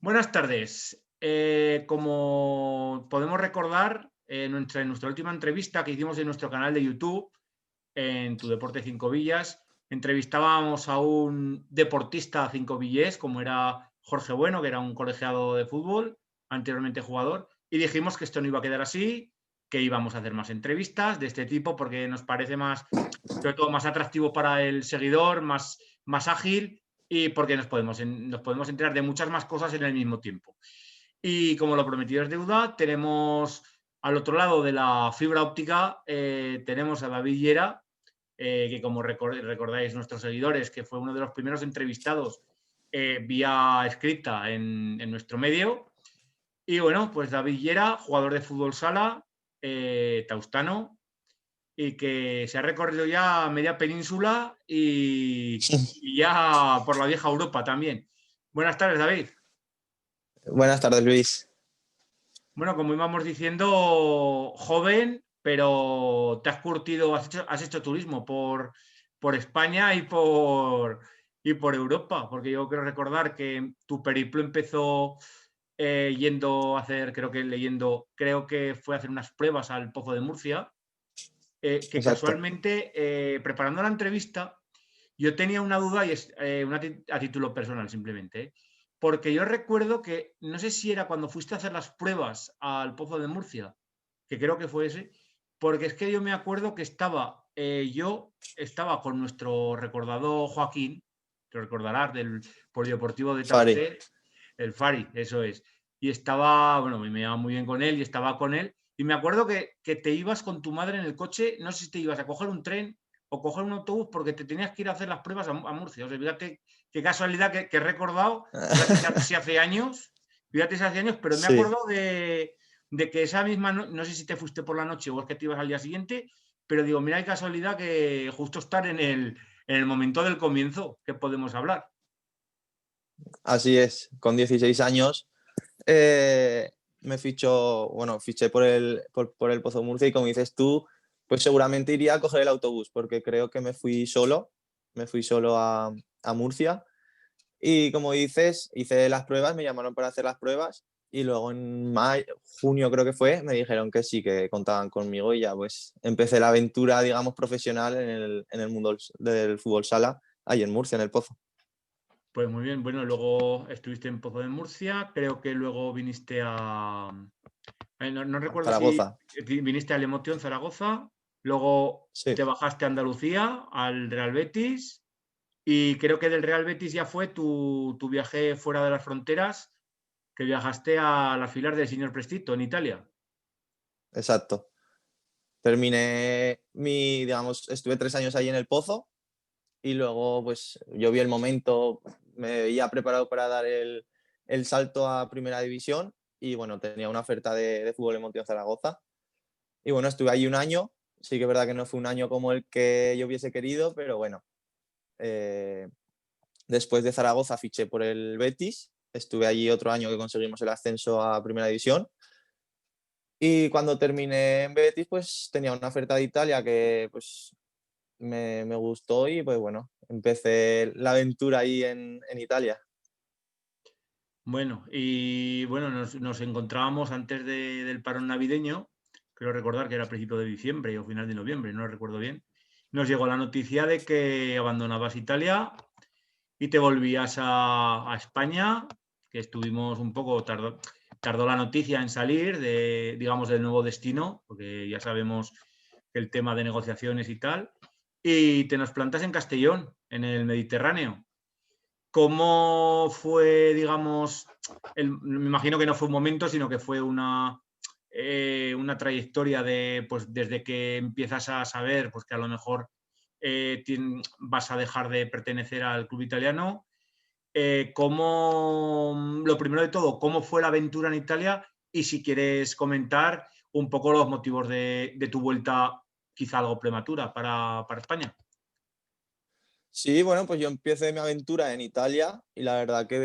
Buenas tardes. Como podemos recordar, en nuestra última entrevista que hicimos en nuestro canal de YouTube, en Tu Deporte Cinco Villas, entrevistábamos a un deportista cincovillés, como era Jorge Bueno, que era un colegiado de fútbol, anteriormente jugador, y dijimos que esto no iba a quedar así, que íbamos a hacer más entrevistas de este tipo porque nos parece más, sobre todo más atractivo para el seguidor, más ágil y porque nos podemos enterar de muchas más cosas en el mismo tiempo. Y como lo prometido es deuda, tenemos al otro lado de la fibra óptica, tenemos a David Llera, que como recordáis nuestros seguidores, que fue uno de los primeros entrevistados vía escrita en nuestro medio. Y bueno, pues David Llera, jugador de fútbol sala, taustano, y que se ha recorrido ya media península y ya por la vieja Europa también. Buenas tardes, David. Buenas tardes, Luis. Bueno, como íbamos diciendo, joven, pero te has curtido, has hecho turismo por España y por Europa, porque yo quiero recordar que tu periplo empezó yendo a hacer, creo que fue a hacer unas pruebas al Pozo de Murcia, que Exacto. casualmente, preparando la entrevista, yo tenía una duda y es a título personal simplemente, porque yo recuerdo que, no sé si era cuando fuiste a hacer las pruebas al Pozo de Murcia, que creo que fue ese, porque es que yo me acuerdo que yo estaba con nuestro recordado Joaquín, te recordarás, del Polideportivo de Fari. Tauste, el Fari, eso es. Y estaba, bueno, me llevaba muy bien con él y estaba con él. Y me acuerdo que te ibas con tu madre en el coche, no sé si te ibas a coger un tren o coger un autobús porque te tenías que ir a hacer las pruebas a Murcia. O sea, fíjate qué casualidad que he recordado, fíjate si hace años, pero me he Sí, acordado de que esa misma, no sé si te fuiste por la noche o es que te ibas al día siguiente, pero digo, mira qué casualidad que justo estar en el momento del comienzo que podemos hablar. así es. Con 16 años me fiché por el Pozo Murcia y como dices tú, pues seguramente iría a coger el autobús porque creo que me fui solo a Murcia y como dices, hice las pruebas, me llamaron para hacer las pruebas y luego en junio creo que fue, me dijeron que sí, que contaban conmigo y ya pues empecé la aventura, digamos, profesional en el mundo del fútbol sala, ahí en Murcia, en el Pozo. Pues muy bien, bueno, luego estuviste en Pozo de Murcia, creo que luego viniste no recuerdo si Zaragoza, viniste a Lemotion, Zaragoza, luego sí, te bajaste a Andalucía, al Real Betis, y creo que del Real Betis ya fue tu viaje fuera de las fronteras, que viajaste a las filas del señor Prestito en Italia. exacto. Digamos, estuve 3 años ahí en el Pozo y luego pues yo vi el momento, me había preparado para dar el salto a Primera División y bueno, tenía una oferta de fútbol en Montijo Zaragoza. Y bueno, estuve ahí un año. Sí que es verdad que no fue un año como el que yo hubiese querido, pero bueno. eh, Después de Zaragoza fiché por el Betis. Estuve allí otro año que conseguimos el ascenso a Primera División. Y cuando terminé en Betis, pues tenía una oferta de Italia que pues me gustó y pues bueno, empecé la aventura ahí en Italia. Bueno, y bueno, nos encontrábamos antes del parón navideño, creo recordar que era a principio de diciembre o final de noviembre, no recuerdo bien. Nos llegó la noticia de que abandonabas Italia y te volvías a España, que estuvimos un poco, tardó la noticia en salir digamos, del nuevo destino, porque ya sabemos que el tema de negociaciones y tal, y te nos plantas en Castellón, en el Mediterráneo. ¿Cómo fue, digamos, me imagino que no fue un momento, sino que fue una trayectoria pues, desde que empiezas a saber pues, que a lo mejor vas a dejar de pertenecer al club italiano? Lo primero de todo, ¿cómo fue la aventura en Italia? Y si quieres comentar un poco los motivos de tu vuelta, quizá algo prematura para España. Sí, bueno, pues yo empecé mi aventura en Italia y la verdad que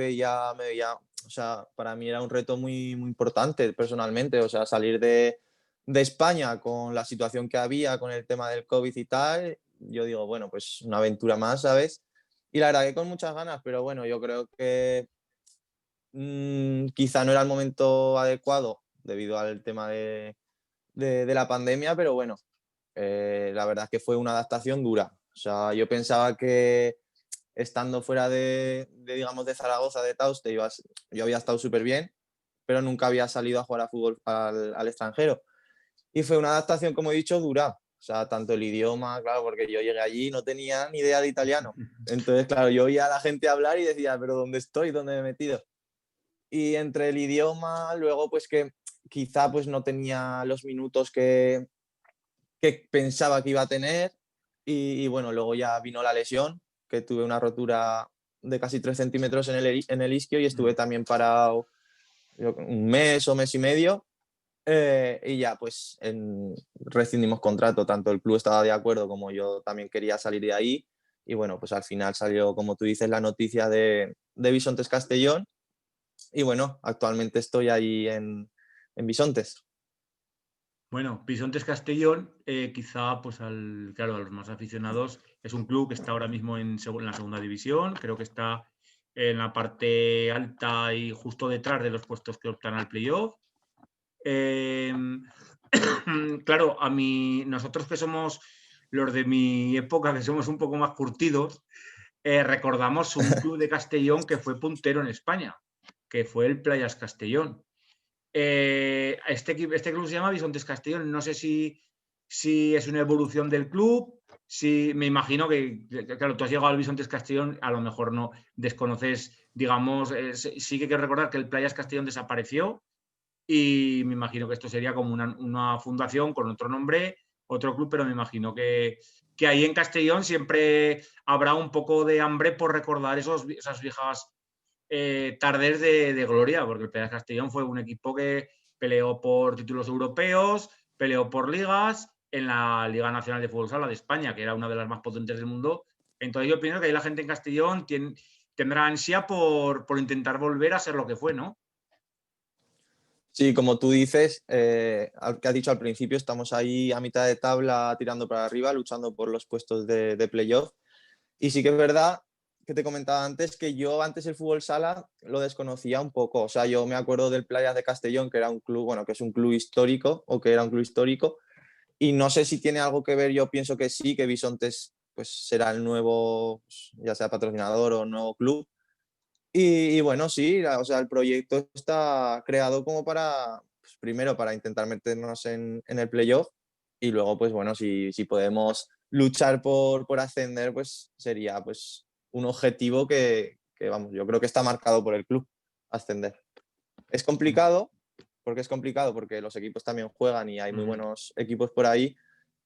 o sea, para mí era un reto muy, muy importante personalmente, o sea, salir de España con la situación que había, con el tema del COVID y tal, yo digo, bueno, pues una aventura más, ¿sabes? Y la verdad que con muchas ganas, pero bueno, yo creo que quizá no era el momento adecuado debido al tema de la pandemia, pero bueno, la verdad es que fue una adaptación dura. O sea, yo pensaba que estando fuera digamos, de Zaragoza, de Tauste, yo había estado súper bien, pero nunca había salido a jugar a fútbol al extranjero. Y fue una adaptación, como he dicho, dura. O sea, tanto el idioma, claro, porque yo llegué allí y no tenía ni idea de italiano. Entonces, claro, yo oía a la gente hablar y decía, pero ¿dónde estoy? ¿Dónde me he metido? Y entre el idioma, luego pues que quizá pues no tenía los minutos que pensaba que iba a tener. Y bueno, luego ya vino la lesión, que tuve una rotura de casi 3 centímetros en el isquio y estuve también parado un mes o mes y medio. Y ya pues rescindimos contrato, tanto el club estaba de acuerdo como yo también quería salir de ahí. Y bueno, pues al final salió, como tú dices, la noticia de Bisontes Castellón. Y bueno, actualmente estoy ahí en Bisontes. Bueno, Bisontes Castellón, quizá pues claro, a los más aficionados, es un club que está ahora mismo en la segunda división, creo que está en la parte alta y justo detrás de los puestos que optan al playoff. Claro, nosotros que somos los de mi época, que somos un poco más curtidos, recordamos un club de Castellón que fue puntero en España, que fue el Playas Castellón. Este club se llama Bisontes Castellón. No sé si es una evolución del club. Me imagino claro, tú has llegado al Bisontes Castellón, a lo mejor no desconoces, digamos, sí que hay que recordar que el Playas Castellón desapareció y me imagino que esto sería como una fundación con otro nombre, otro club, pero me imagino que ahí en Castellón siempre habrá un poco de hambre por recordar esas viejas tardes de gloria, porque el Playas Castellón fue un equipo que peleó por títulos europeos, peleó por ligas en la Liga Nacional de Fútbol Sala de España, que era una de las más potentes del mundo. Entonces yo pienso que ahí la gente en Castellón tendrá ansia por intentar volver a ser lo que fue, ¿no? Sí, como tú dices, que has dicho al principio, estamos ahí a mitad de tabla tirando para arriba, luchando por los puestos de playoff. Y sí que es verdad que te comentaba antes que yo antes el fútbol sala lo desconocía un poco. O sea, yo me acuerdo del Playas de Castellón, que era un club, bueno, que es un club histórico, o que era un club histórico. Y no sé si tiene algo que ver, yo pienso que sí, que Bisontes pues será el nuevo, pues, ya sea patrocinador o nuevo club. Y bueno, sí, o sea, el proyecto está creado como para, pues, primero para intentar meternos en el playoff y luego, pues bueno, si podemos luchar por ascender, pues sería pues un objetivo que, vamos, yo creo que está marcado por el club, ascender. Es complicado, porque los equipos también juegan y hay muy buenos equipos por ahí,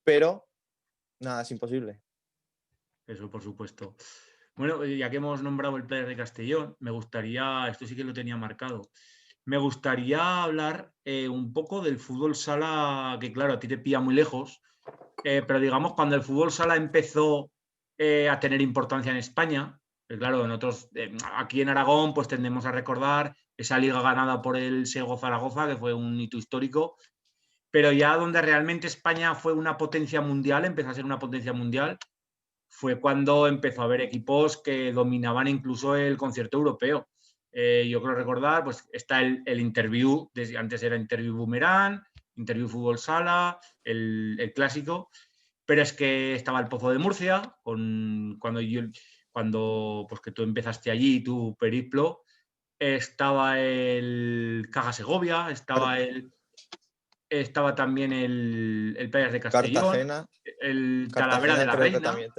pero nada, es imposible. Eso, por supuesto. Bueno, ya que hemos nombrado el Playas de Castellón, me gustaría, esto sí que lo tenía marcado, me gustaría hablar un poco del fútbol sala, que claro, a ti te pilla muy lejos, pero digamos, cuando el fútbol sala empezó a tener importancia en España, claro, aquí en Aragón, pues tendemos a recordar esa liga ganada por el Sego Zaragoza, que fue un hito histórico, pero ya donde realmente España fue una potencia mundial, empezó a ser una potencia mundial, fue cuando empezó a haber equipos que dominaban incluso el concierto europeo. Yo creo recordar, pues está el Interview, antes era Interview Boomerang, Interview Fútbol Sala, el clásico, pero es que estaba el Pozo de Murcia, cuando pues que tú empezaste allí, tu periplo, estaba el Caja Segovia, estaba también el Playas de Castellón, Cartagena, el Talavera de Cartagena la creo que Reina, también.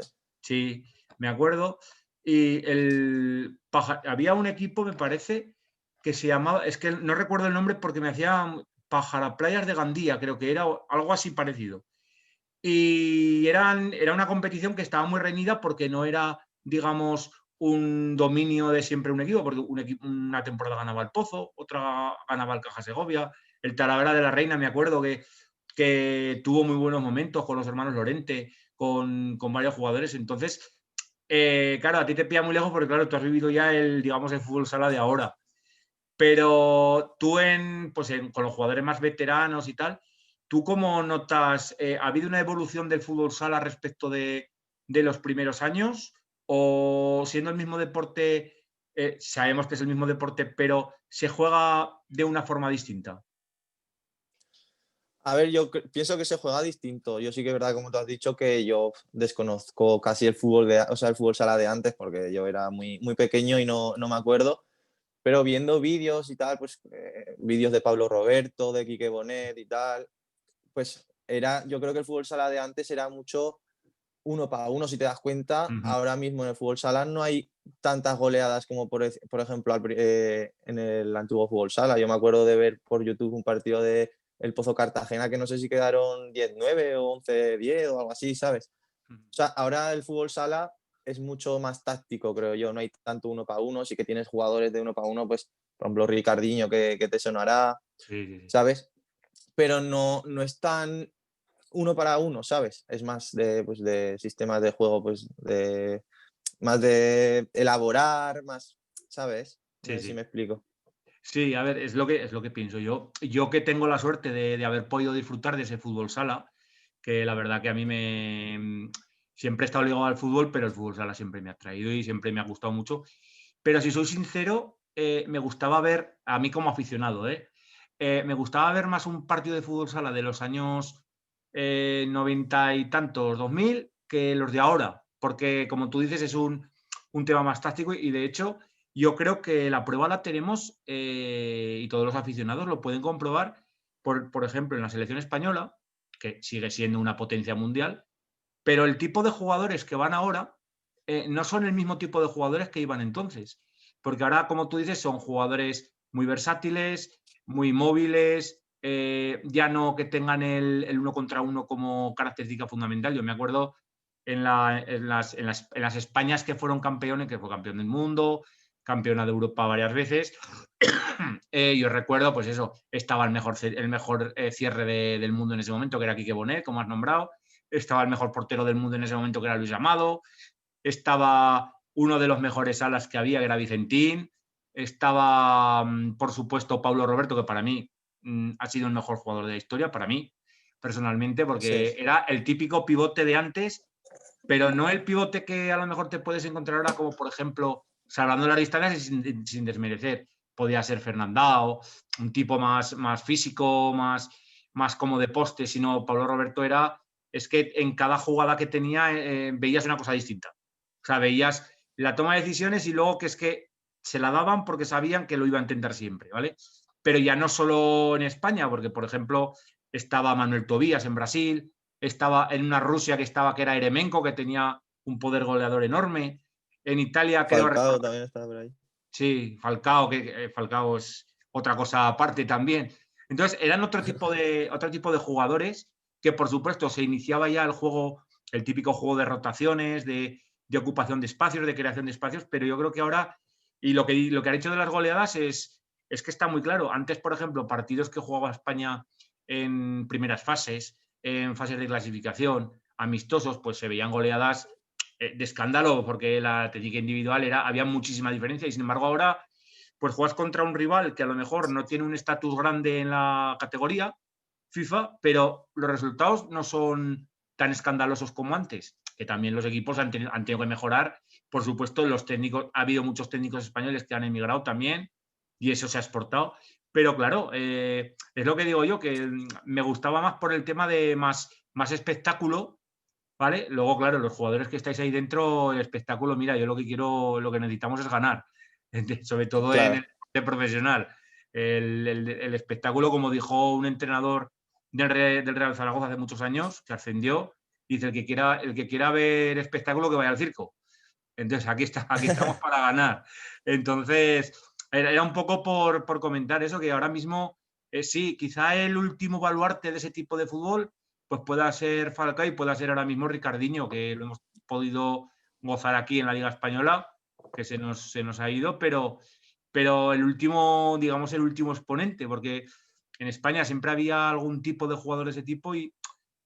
sí, me acuerdo. Y había un equipo, me parece, que se llamaba, es que no recuerdo el nombre porque me hacía Playas de Gandía, creo que era algo así parecido. Y era una competición que estaba muy reñida porque no era, digamos, un dominio de siempre un equipo, porque una temporada ganaba el Pozo, otra ganaba el Caja Segovia, el Talavera de la Reina, me acuerdo que tuvo muy buenos momentos con los hermanos Lorente, con varios jugadores. Entonces, claro, a ti te pilla muy lejos porque, claro, tú has vivido ya digamos, el fútbol sala de ahora. Pero tú con los jugadores más veteranos y tal, ¿tú cómo notas? ¿Ha habido una evolución del fútbol sala respecto de los primeros años? ¿O siendo el mismo deporte, sabemos que es el mismo deporte, pero se juega de una forma distinta. A ver, pienso que se juega distinto. Yo sí que es verdad, como tú has dicho, que yo desconozco casi el fútbol o sea, el fútbol sala de antes, porque yo era muy, muy pequeño y no me acuerdo. Pero viendo vídeos y tal, pues vídeos de Pablo Roberto, de Quique Bonet y tal, pues yo creo que el fútbol sala de antes era mucho uno para uno, si te das cuenta. Ujú. Ahora mismo en el fútbol sala no hay tantas goleadas como por ejemplo en el antiguo fútbol sala. Yo me acuerdo de ver por YouTube un partido de el Pozo Cartagena que no sé si quedaron 10-9 o 11-10 o algo así, ¿sabes? O sea, ahora el fútbol sala es mucho más táctico, creo yo. No hay tanto uno para uno. Sí que tienes jugadores de uno para uno, pues, por ejemplo, Ricardinho, que te sonará, Sí, sí, sí. ¿sabes? Pero no es tan uno para uno, ¿sabes? Es más pues, de sistemas de juego, pues, más de elaborar, más, ¿sabes? No Sí, sé si sí. me explico. Sí, a ver, es lo que pienso yo. Yo que tengo la suerte de haber podido disfrutar de ese fútbol sala, que la verdad que a mí siempre he estado ligado al fútbol, pero el fútbol sala siempre me ha atraído y siempre me ha gustado mucho. Pero si soy sincero, me gustaba ver, a mí como aficionado, me gustaba ver más un partido de fútbol sala de los años 90 y tantos, 2000, que los de ahora, porque como tú dices, es un tema más táctico y de hecho yo creo que la prueba la tenemos y todos los aficionados lo pueden comprobar, por ejemplo, en la selección española, que sigue siendo una potencia mundial, pero el tipo de jugadores que van ahora no son el mismo tipo de jugadores que iban entonces. Porque ahora, como tú dices, son jugadores muy versátiles, muy móviles, ya no que tengan el uno contra uno como característica fundamental. Yo me acuerdo en las Españas que fueron campeones, que fue campeón del mundo, campeona de Europa varias veces. Yo recuerdo, pues eso, estaba el mejor cierre del mundo en ese momento, que era Quique Bonet, como has nombrado. Estaba el mejor portero del mundo en ese momento, que era Luis Amado. Estaba uno de los mejores alas que había, que era Vicentín. Estaba, por supuesto, Pablo Roberto, que para mí ha sido el mejor jugador de la historia, para mí, personalmente, porque Sí, era el típico pivote de antes, pero no el pivote que a lo mejor te puedes encontrar ahora, como por ejemplo, salvando las distancias y sin desmerecer. Podía ser Fernandao, un tipo más físico, más como de poste, sino Pablo Roberto es que en cada jugada que tenía veías una cosa distinta. O sea, veías la toma de decisiones y luego que es que se la daban porque sabían que lo iba a intentar siempre, ¿vale? Pero ya no solo en España, porque por ejemplo estaba Manuel Tobías en Brasil, estaba en una Rusia que era Eremenko, que tenía un poder goleador enorme. En Italia, creo Falcao recordar, también está por ahí. sí, Falcao, que Falcao es otra cosa aparte también. Entonces, eran otro tipo de jugadores que, por supuesto, se iniciaba ya el juego, el típico juego de rotaciones, de ocupación de espacios, de creación de espacios, pero yo creo que ahora, y lo que ha hecho de las goleadas es que está muy claro. Antes, por ejemplo, partidos que jugaba España en primeras fases, en fases de clasificación, amistosos, pues se veían goleadas de escándalo, porque la técnica individual había muchísima diferencia y sin embargo ahora pues juegas contra un rival que a lo mejor no tiene un estatus grande en la categoría FIFA, pero los resultados no son tan escandalosos como antes, que también los equipos han tenido que mejorar. Por supuesto, los técnicos, ha habido muchos técnicos españoles que han emigrado también y eso se ha exportado. Pero claro, es lo que digo yo, que me gustaba más por el tema de más espectáculo. ¿Vale? Luego, claro, los jugadores que estáis ahí dentro, el espectáculo, mira, yo lo que quiero, lo que necesitamos es ganar, sobre todo en el Claro, deporte profesional. El espectáculo, como dijo un entrenador del Real Zaragoza hace muchos años, que ascendió, dice, el que quiera ver espectáculo, que vaya al circo. Entonces, aquí estamos para ganar. Entonces, era un poco por comentar eso, que ahora mismo, sí, quizá el último baluarte de ese tipo de fútbol, pues pueda ser Falcao y pueda ser ahora mismo Ricardinho, que lo hemos podido gozar aquí en la Liga Española, que se nos ha ido, pero digamos, el último exponente, porque en España siempre había algún tipo de jugador de ese tipo y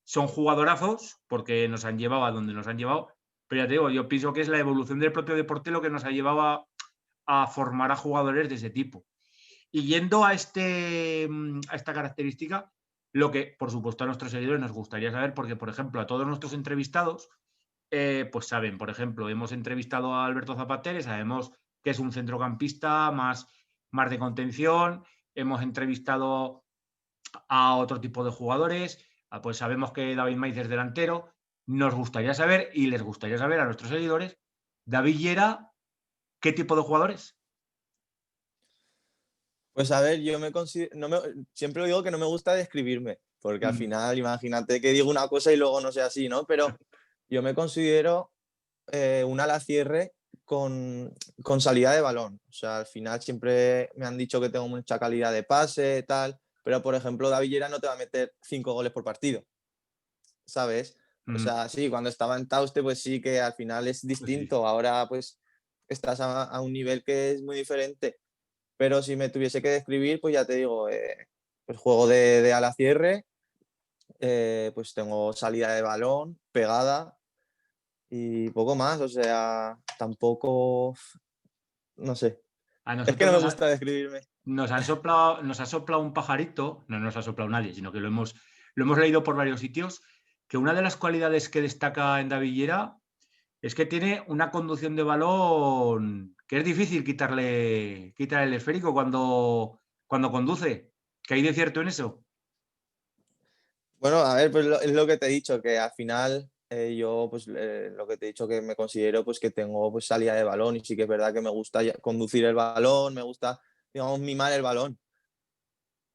son jugadorazos, porque nos han llevado a donde nos han llevado, pero ya te digo, yo pienso que es la evolución del propio deporte lo que nos ha llevado a formar a jugadores de ese tipo. Y yendo a esta característica, lo que, por supuesto, a nuestros seguidores nos gustaría saber, porque, por ejemplo, a todos nuestros entrevistados, pues saben, por ejemplo, hemos entrevistado a Alberto Zapater, sabemos que es un centrocampista más de contención. Hemos entrevistado a otro tipo de jugadores. Pues sabemos que David Maiz es delantero. Nos gustaría saber, y les gustaría saber a nuestros seguidores, David Llera, ¿qué tipo de jugadores? Pues a ver, yo siempre digo que no me gusta describirme, porque al final, imagínate que digo una cosa y luego no sea así, ¿no? Pero yo me considero un alacierre con salida de balón. O sea, al final siempre me han dicho que tengo mucha calidad de pase, tal, pero por ejemplo, David Llera no te va a meter 5 goles por partido, ¿sabes? O sea, sí, cuando estaba en Tauste, pues sí que al final es distinto. Sí. Ahora, pues estás a un nivel que es muy diferente. Pero si me tuviese que describir, pues ya te digo, pues juego de ala cierre, pues tengo salida de balón, pegada y poco más. O sea, tampoco, no sé. A Es que nosotros no me gusta describirme. nos ha soplado un pajarito, no nos ha soplado nadie, sino que lo hemos leído por varios sitios, que una de las cualidades que destaca en David Llera es que tiene una conducción de balón que es difícil quitarle el esférico cuando conduce. ¿Qué hay de cierto en eso? Bueno, a ver, pues es lo que te he dicho, que al final yo, pues lo que te he dicho, que me considero pues que tengo pues salida de balón y sí que es verdad que me gusta conducir el balón, me gusta, digamos, mimar el balón,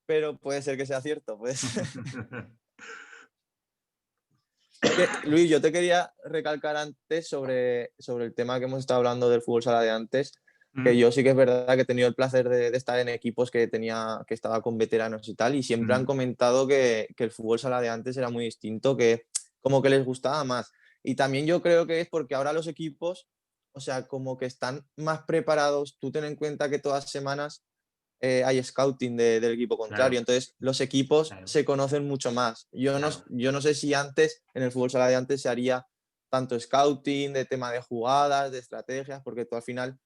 pero puede ser que sea cierto, pues. Luis, yo te quería recalcar antes sobre el tema que hemos estado hablando del fútbol sala de antes, que yo sí que es verdad que he tenido el placer de estar en equipos que estaba con veteranos y tal, y siempre han comentado que el fútbol sala de antes era muy distinto, que como que les gustaba más. Y también yo creo que es porque ahora los equipos, o sea, como que están más preparados. Tú ten en cuenta que todas semanas hay scouting del equipo contrario. Claro, Entonces, los equipos claro, se conocen mucho más. claro. Yo no sé si antes, en el fútbol sala de antes, se haría tanto scouting, de tema de jugadas, de estrategias, porque tú al final,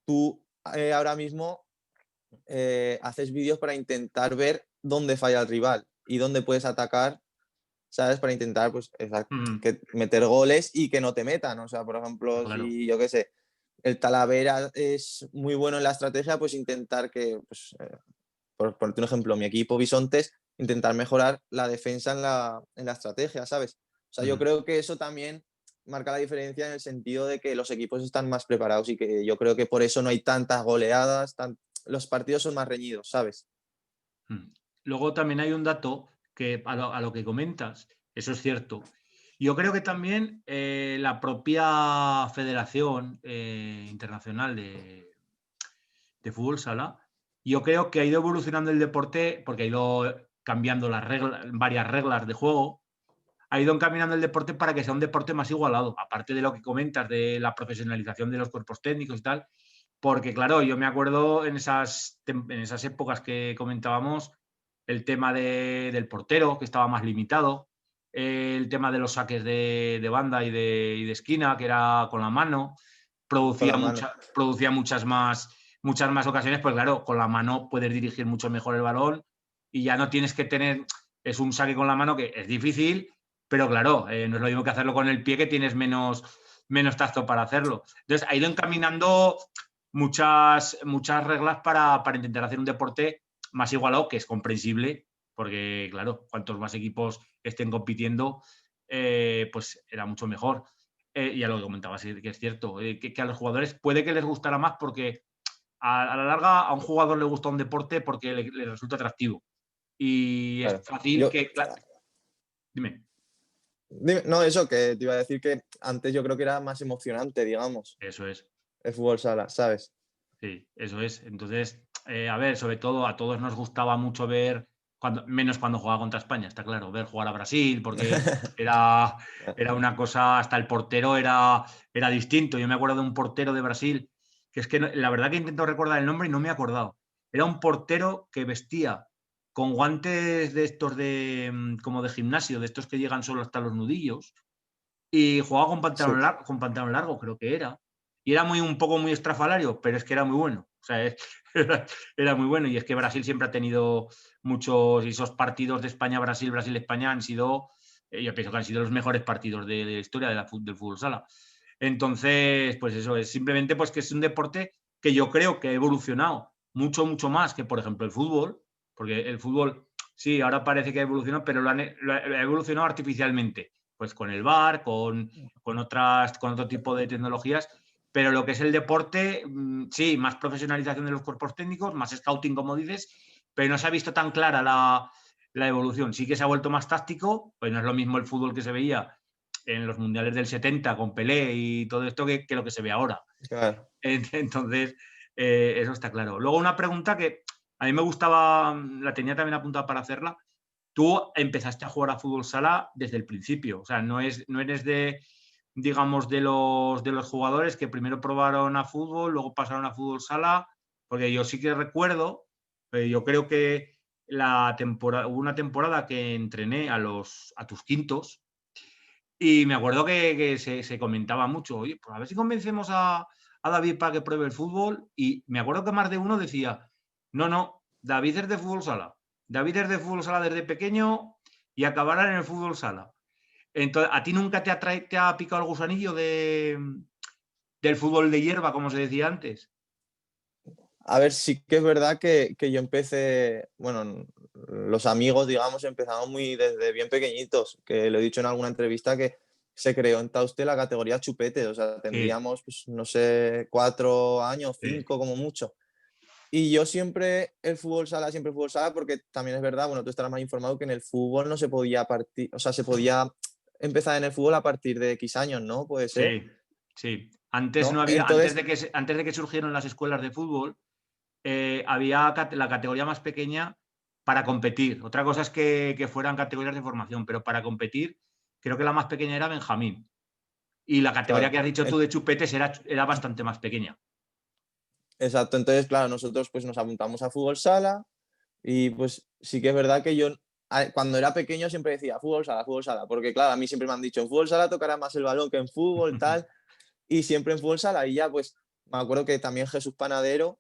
tú ahora mismo haces vídeos para intentar ver dónde falla el rival y dónde puedes atacar, ¿sabes? Para intentar, pues, que meter goles y que no te metan. O sea, por ejemplo, Claro. si yo qué sé, el Talavera es muy bueno en la estrategia, pues intentar que, pues, por ponerte un ejemplo, mi equipo Bisontes, intentar mejorar la defensa en la estrategia, ¿sabes? O sea, yo creo que eso también marca la diferencia en el sentido de que los equipos están más preparados y que yo creo que por eso no hay tantas goleadas, los partidos son más reñidos, ¿sabes? Luego también hay un dato que a lo que comentas, eso es cierto. Yo creo que también la propia Federación Internacional de Fútbol Sala, yo creo que ha ido evolucionando el deporte porque ha ido cambiando varias reglas de juego, ha ido encaminando el deporte para que sea un deporte más igualado, aparte de lo que comentas de la profesionalización de los cuerpos técnicos y tal, porque claro, yo me acuerdo en esas épocas que comentábamos, el tema del portero, que estaba más limitado, el tema de los saques de banda y de esquina, que era con la mano, Con producía, la mano. producía muchas más ocasiones, pues claro, con la mano puedes dirigir mucho mejor el balón y ya no tienes que tener, es un saque con la mano que es difícil, pero claro, no es lo mismo que hacerlo con el pie, que tienes menos tacto para hacerlo. Entonces ha ido encaminando muchas reglas para intentar hacer un deporte más igualado, que es comprensible, porque claro, cuantos más equipos estén compitiendo, pues era mucho mejor. Y a lo que comentabas, que es cierto, que a los jugadores puede que les gustara más porque a la larga a un jugador le gusta un deporte porque le resulta atractivo. Y es Claro. fácil que... Dime. No, eso que te iba a decir, que antes yo creo que era más emocionante, digamos, Eso es. el fútbol sala, ¿sabes? Sí, eso es. Entonces, a ver, sobre todo a todos nos gustaba mucho ver, menos cuando jugaba contra España, está claro, ver jugar a Brasil, porque era, era una cosa, hasta el portero era distinto. Yo me acuerdo de un portero de Brasil, que es que la verdad que intento recordar el nombre y no me he acordado. Era un portero que vestía con guantes de estos como de gimnasio, de estos que llegan solo hasta los nudillos, y jugaba Sí. con pantalón largo, creo que era. Y era un poco muy estrafalario, pero es que era muy bueno. O sea, era muy bueno. Y es que Brasil siempre ha tenido muchos, y esos partidos de España-Brasil, Brasil-España han sido, yo pienso que han sido los mejores partidos de la historia del fútbol sala. Entonces, pues eso es simplemente pues que es un deporte que yo creo que ha evolucionado mucho, mucho más que, por ejemplo, el fútbol, porque el fútbol, sí, ahora parece que ha evolucionado, pero lo ha evolucionado artificialmente, pues con el VAR, con otro tipo de tecnologías, pero lo que es el deporte, sí, más profesionalización de los cuerpos técnicos, más scouting, como dices, pero no se ha visto tan clara la evolución. Sí que se ha vuelto más táctico, pues no es lo mismo el fútbol que se veía en los mundiales del 70 con Pelé y todo esto que lo que se ve ahora. Claro. Entonces, eso está claro. Luego una pregunta que a mí me gustaba, la tenía también apuntada para hacerla. Tú empezaste a jugar a fútbol sala desde el principio, o sea, no eres de, digamos, de los jugadores que primero probaron a fútbol, luego pasaron a fútbol sala, porque yo sí que recuerdo, yo creo que hubo una temporada que entrené a tus quintos, y me acuerdo que se comentaba mucho, oye, pues a ver si convencemos a David para que pruebe el fútbol. Y me acuerdo que más de uno decía, no, no, David es de fútbol sala. David es de fútbol sala desde pequeño y acabará en el fútbol sala. Entonces, ¿a ti nunca te ha picado el gusanillo del fútbol de hierba, como se decía antes? A ver, sí que es verdad que yo empecé, bueno, los amigos, digamos, empezamos muy desde bien pequeñitos, que lo he dicho en alguna entrevista que se creó en Tauste la categoría chupete, o sea, Sí, tendríamos, pues, no sé, 4 años, sí, 5 como mucho. Y yo siempre, siempre el fútbol sala, porque también es verdad, bueno, tú estarás más informado que en el fútbol no se podía partir, o sea, se podía empezar en el fútbol a partir de X años, ¿no? Puede ser, sí, sí. Antes no ¿no? había, Entonces, antes de que surgieron las escuelas de fútbol, había la categoría más pequeña para competir. Otra cosa es que fueran categorías de formación, pero para competir, creo que la más pequeña era Benjamín. Y la categoría claro, que has dicho tú de chupetes era bastante más pequeña. exacto. Entonces, claro, nosotros pues nos apuntamos a fútbol sala y pues sí que es verdad que yo cuando era pequeño siempre decía fútbol sala, porque claro, a mí siempre me han dicho en fútbol sala tocará más el balón que en fútbol, tal, y siempre en fútbol sala. Y ya pues me acuerdo que también Jesús Panadero,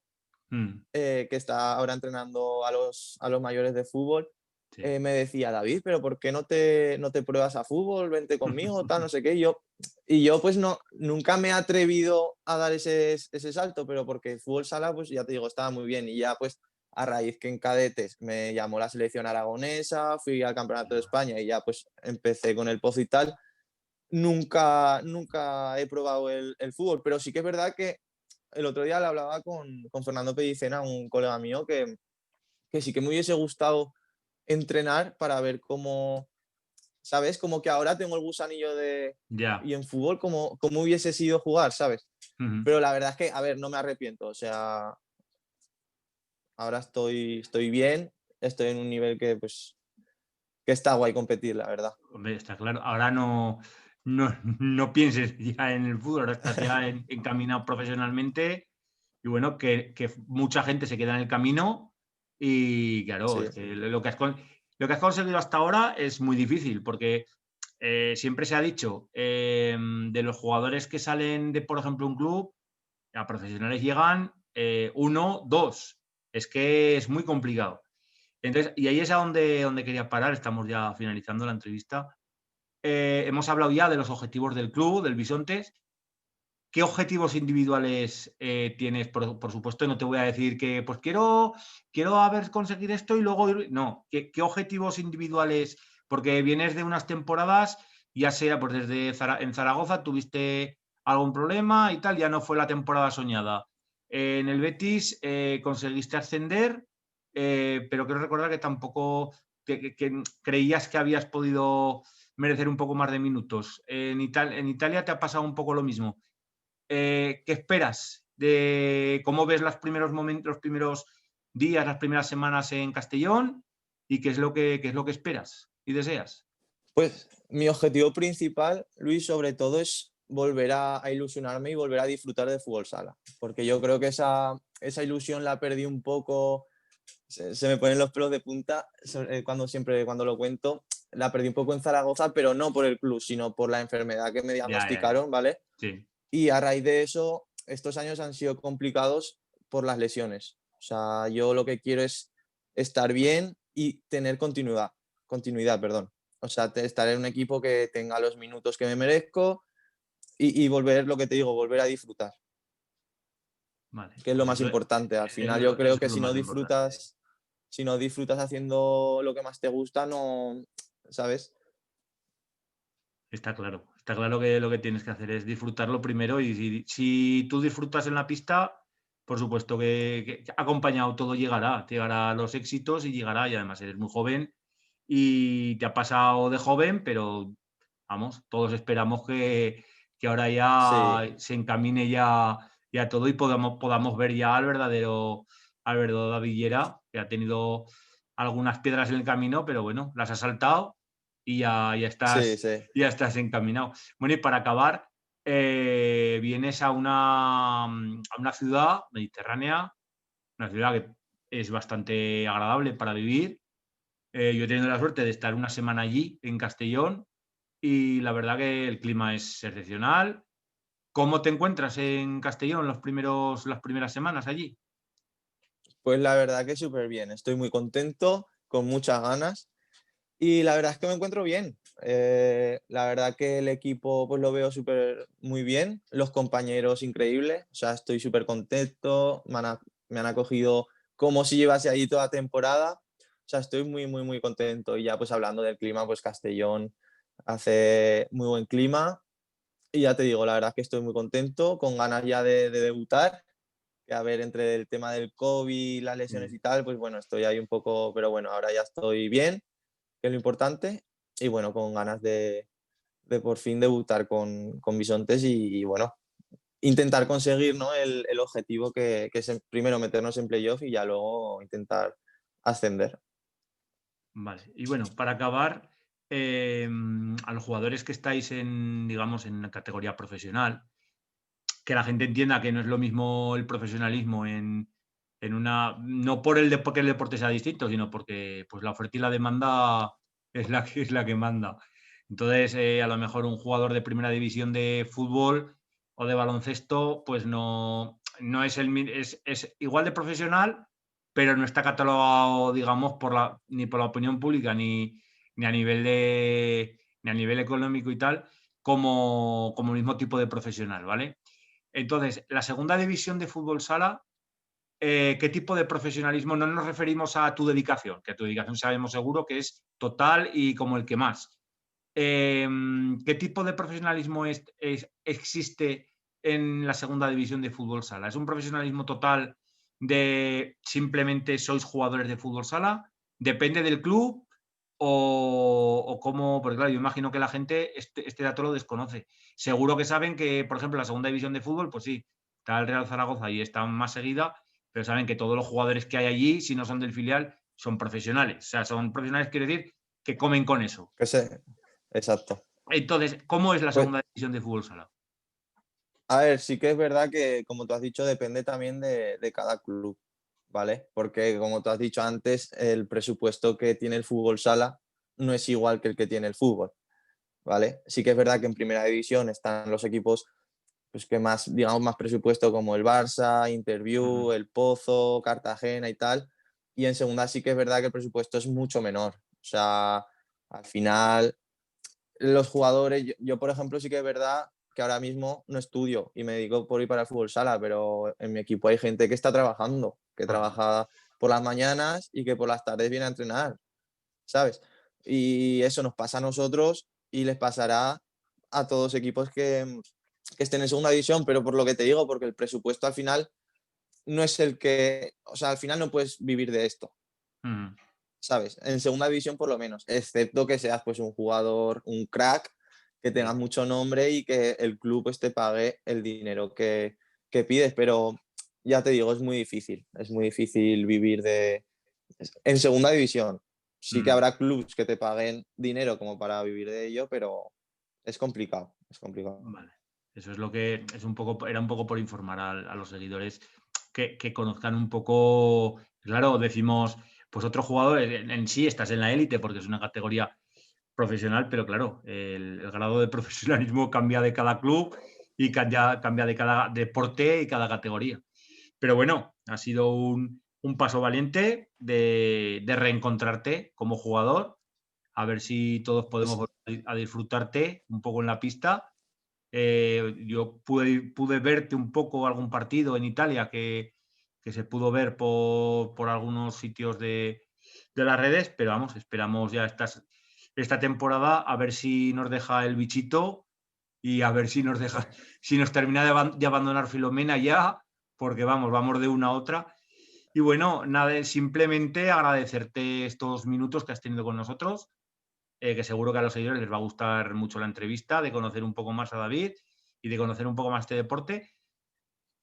Mm, que está ahora entrenando a los mayores de fútbol, sí. me decía, David, pero ¿por qué no te pruebas a fútbol? Vente conmigo, tal, no sé qué. Y yo pues no, nunca me he atrevido a dar ese salto, pero porque el fútbol sala, pues ya te digo, estaba muy bien. Y ya pues a raíz que en cadetes me llamó la selección aragonesa, fui al Campeonato de España y ya pues empecé con el Pozo y tal. Nunca he probado el fútbol, pero sí que es verdad que el otro día le hablaba con Fernando Pellicena, un colega mío, que sí que me hubiese gustado entrenar para ver cómo, ¿sabes? Como que ahora tengo el gusanillo de... Ya. Y en fútbol, cómo hubiese sido jugar, ¿sabes? Ujú. Pero la verdad es que, a ver, no me arrepiento. O sea, ahora estoy bien, estoy en un nivel que, pues, que está guay competir, la verdad. Hombre, está claro. Ahora no pienses ya en el fútbol, ahora estás ya encaminado profesionalmente. Y bueno, que mucha gente se queda en el camino. Y claro, Sí, es que lo que has conseguido hasta ahora es muy difícil, porque siempre se ha dicho, de los jugadores que salen de, por ejemplo, un club, a profesionales llegan uno, dos. Es que es muy complicado. Entonces, y ahí es a donde quería parar, estamos ya finalizando la entrevista. Hemos hablado ya de los objetivos del club, del Bisontes. ¿Qué objetivos individuales tienes? Por supuesto, no te voy a decir que pues quiero haber conseguir esto y luego ir. No, ¿qué objetivos individuales? Porque vienes de unas temporadas, ya sea pues desde en Zaragoza tuviste algún problema y tal, ya no fue la temporada soñada. En el Betis conseguiste ascender, pero quiero recordar que tampoco que creías que habías podido merecer un poco más de minutos. En Italia te ha pasado un poco lo mismo. ¿Qué esperas? ¿Cómo ves los primeros momentos, los primeros días, las primeras semanas en Castellón? ¿Y qué es lo que esperas y deseas? pues mi objetivo principal, Luis, sobre todo es volver a ilusionarme y volver a disfrutar de fútbol sala, porque yo creo que esa ilusión la perdí un poco, se me ponen los pelos de punta cuando lo cuento, la perdí un poco en Zaragoza, pero no por el club, sino por la enfermedad que me Ya. diagnosticaron, ¿vale? Sí, Y a raíz de eso, estos años han sido complicados por las lesiones. O sea, yo lo que quiero es estar bien y tener continuidad, perdón. O sea, estar en un equipo que tenga los minutos que me merezco, y volver, lo que te digo, volver a disfrutar, Vale, que es lo pues más eso, importante. Al final eso yo creo es que lo más importante. si no disfrutas haciendo lo que más te gusta, no, ¿sabes? Está claro que lo que tienes que hacer es disfrutarlo primero y si tú disfrutas en la pista, por supuesto que acompañado todo llegará a los éxitos y llegará y además eres muy joven y te ha pasado de joven, pero vamos, todos esperamos que ahora Sí, ya se encamine ya todo y podamos ver ya al verdadero David Llera, que ha tenido algunas piedras en el camino, pero bueno, las ha saltado y sí, sí. ya estás encaminado. Bueno, y para acabar, vienes a una ciudad mediterránea, una ciudad que es bastante agradable para vivir. Yo he tenido la suerte de estar una semana allí, en Castellón, y la verdad que el clima es excepcional. ¿Cómo te encuentras en Castellón las primeras semanas allí? Pues la verdad que súper bien. Estoy muy contento, con muchas ganas. Y la verdad es que me encuentro bien. La verdad que el equipo pues lo veo súper muy bien, los compañeros increíbles, o sea, estoy súper contento, me han acogido como si llevase ahí toda temporada, o sea, estoy muy, muy, muy contento. Y ya pues hablando del clima, pues Castellón hace muy buen clima y ya te digo, la verdad es que estoy muy contento, con ganas ya de debutar, que a ver, entre el tema del COVID, las lesiones Mm. y tal, pues bueno, estoy ahí un poco, pero bueno, ahora ya estoy bien, que es lo importante, y bueno, con ganas de por fin debutar con Bisontes y, bueno, intentar conseguir, ¿no? El objetivo que es primero meternos en playoff y ya luego intentar ascender. Vale. Y bueno, para acabar, a los jugadores que estáis en, digamos, en categoría profesional, que la gente entienda que no es lo mismo el profesionalismo en una, no por porque el deporte sea distinto, sino porque pues la oferta y la demanda es la que manda. Entonces, a lo mejor un jugador de primera división de fútbol o de baloncesto, pues no es, es igual de profesional, pero no está catalogado, digamos, ni por la opinión pública ni a nivel ni a nivel económico y tal, como el mismo tipo de profesional, ¿vale? Entonces, la segunda división de fútbol sala, ¿qué tipo de profesionalismo? No nos referimos a tu dedicación, que a tu dedicación sabemos seguro que es total y como el que más. ¿Qué tipo de profesionalismo existe en la segunda división de fútbol sala? ¿Es un profesionalismo total de simplemente sois jugadores de fútbol sala? ¿Depende del club? O cómo, porque claro, yo imagino que la gente este dato lo desconoce. Seguro que saben que, por ejemplo, la segunda división de fútbol, pues sí, está el Real Zaragoza y está más seguida, pero saben que todos los jugadores que hay allí, si no son del filial, son profesionales. O sea, son profesionales, quiere decir, que comen con eso. Que sé, exacto. Entonces, ¿cómo es la Pues segunda división de fútbol sala? a ver, sí que es verdad que, como tú has dicho, depende también de cada club, ¿vale? Porque, como tú has dicho antes, el presupuesto que tiene el fútbol sala no es igual que el que tiene el fútbol, ¿vale? Sí que es verdad que en primera división están los equipos pues, que más, digamos, más presupuesto como el Barça, Ujú. Interview, el Pozo, Cartagena y tal. Y en segunda sí que es verdad que el presupuesto es mucho menor. O sea, al final los jugadores, yo, por ejemplo, sí que es verdad que ahora mismo no estudio y me dedico por ir para el fútbol sala, pero en mi equipo hay gente que está trabajando, que Ajá. trabaja por las mañanas y que por las tardes viene a entrenar, ¿sabes? Y eso nos pasa a nosotros y les pasará a todos los equipos que estén en segunda división, pero por lo que te digo, porque el presupuesto al final no es el que, o sea, al final no puedes vivir de esto, Ujú. ¿sabes? En segunda división por lo menos, excepto que seas pues un jugador, un crack, que tengas Sí. mucho nombre y que el club pues, te pague el dinero que pides, pero ya te digo, es muy difícil vivir en segunda división. Sí que Ujú. habrá clubs que te paguen dinero como para vivir de ello, pero es complicado, es complicado. Vale. Eso es lo que es un poco, era un poco por informar a los seguidores que conozcan un poco. Claro, decimos, pues otros jugadores en sí estás en la élite porque es una categoría profesional, pero claro, el grado de profesionalismo cambia de cada club y cambia de cada deporte y cada categoría. Pero bueno, ha sido un paso valiente de reencontrarte como jugador, a ver si todos podemos Es- volver a disfrutarte un poco en la pista Yo pude verte un poco algún partido en Italia que se pudo ver por algunos sitios de las redes, pero vamos, esperamos ya esta temporada a ver si nos deja el bichito y a ver si nos deja, si nos termina de abandonar Filomena ya, porque vamos de una a otra. Y bueno, nada, simplemente agradecerte estos minutos que has tenido con nosotros, que seguro que a los seguidores les va a gustar mucho la entrevista, de conocer un poco más a David y de conocer un poco más este deporte.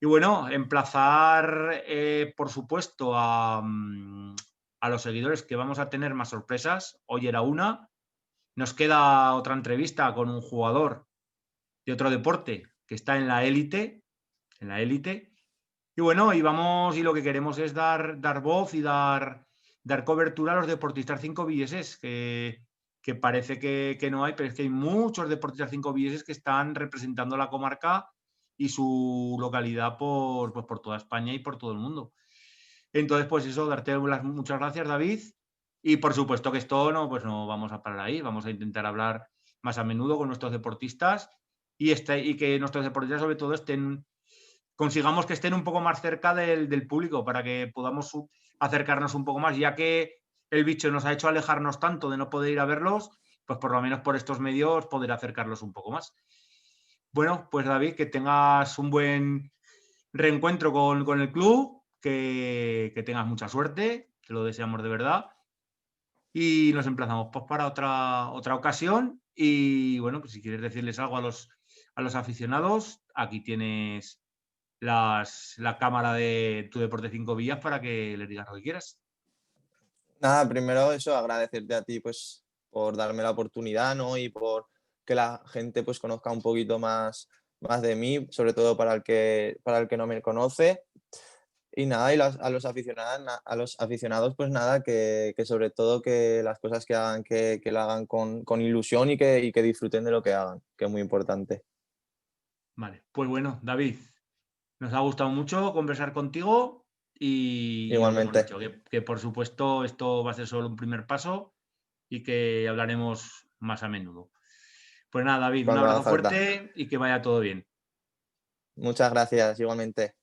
Y bueno, emplazar, por supuesto, a los seguidores que vamos a tener más sorpresas. Hoy era una. Nos queda otra entrevista con un jugador de otro deporte que está en la élite. En la élite. Y bueno, y lo que queremos es dar voz y dar cobertura a los deportistas 5 villeses, que parece que no hay, pero es que hay muchos deportistas 5 villeses que están representando la comarca y su localidad por toda España y por todo el mundo. Entonces, pues eso, darte muchas gracias, David. Y por supuesto que esto pues no vamos a parar ahí, vamos a intentar hablar más a menudo con nuestros deportistas y que nuestros deportistas sobre todo consigamos que estén un poco más cerca del público para que podamos acercarnos un poco más, ya que el bicho nos ha hecho alejarnos tanto de no poder ir a verlos, pues por lo menos por estos medios poder acercarlos un poco más. Bueno, pues David, que tengas un buen reencuentro con el club, que tengas mucha suerte, te lo deseamos de verdad. Y nos emplazamos pues, para otra ocasión. Y bueno, pues si quieres decirles algo a los aficionados, aquí tienes la cámara de Tu Deporte 5 Villas para que les digas lo que quieras. Nada, primero eso, agradecerte a ti pues por darme la oportunidad, ¿no? Y por que la gente pues conozca un poquito más de mí, sobre todo para el que no me conoce. Y nada, y a los aficionados, pues nada, que sobre todo que las cosas que hagan, que lo hagan con ilusión y que disfruten de lo que hagan, que es muy importante. Vale, pues bueno, David, nos ha gustado mucho conversar contigo y lo que hemos Igualmente, dicho, que por supuesto esto va a ser solo un primer paso y que hablaremos más a menudo. Pues nada, David, un cuando haga abrazo falta. fuerte y que vaya todo bien. Muchas gracias, igualmente.